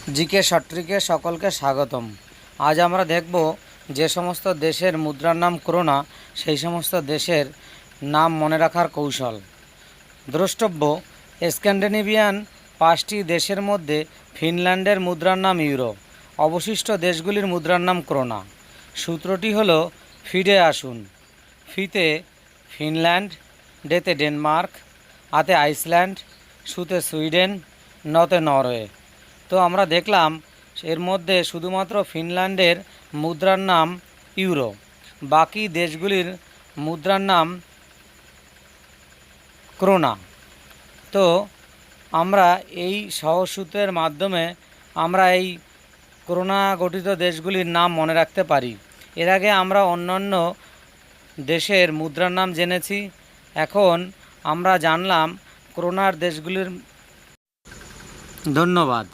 GK শর্টট্রিকে সকলকে স্বাগতম। আজ আমরা দেখব যে সমস্ত দেশের মুদ্রার নাম করোনা সেই সমস্ত দেশের নাম মনে রাখার কৌশল। দ্রষ্টব্য, স্ক্যান্ডিনেভিয়ান 5টি দেশের মধ্যে ফিনল্যান্ডের মুদ্রার নাম ইউরো, অবশিষ্ট দেশগুলির মুদ্রার নাম করোনা। সূত্রটি হলো ফিডে আসুন। ফিতে ফিনল্যান্ড, ডেতে ডেনমার্ক, আতে আইসল্যান্ড, সুতে সুইডেন, নতে নরওয়ে। তো আমরা দেখলাম এর মধ্যে শুধুমাত্র ফিনল্যান্ডের মুদ্রার নাম ইউরো, বাকি দেশগুলির মুদ্রার নাম ক্রোনা। তো আমরা এই সহজ সূত্রের মাধ্যমে আমরা এই করোনা গঠিত দেশগুলির নাম মনে রাখতে পারি। এর আগে আমরা অন্যান্য দেশের মুদ্রার নাম জেনেছি, এখন আমরা জানলাম করোনার দেশগুলির। ধন্যবাদ।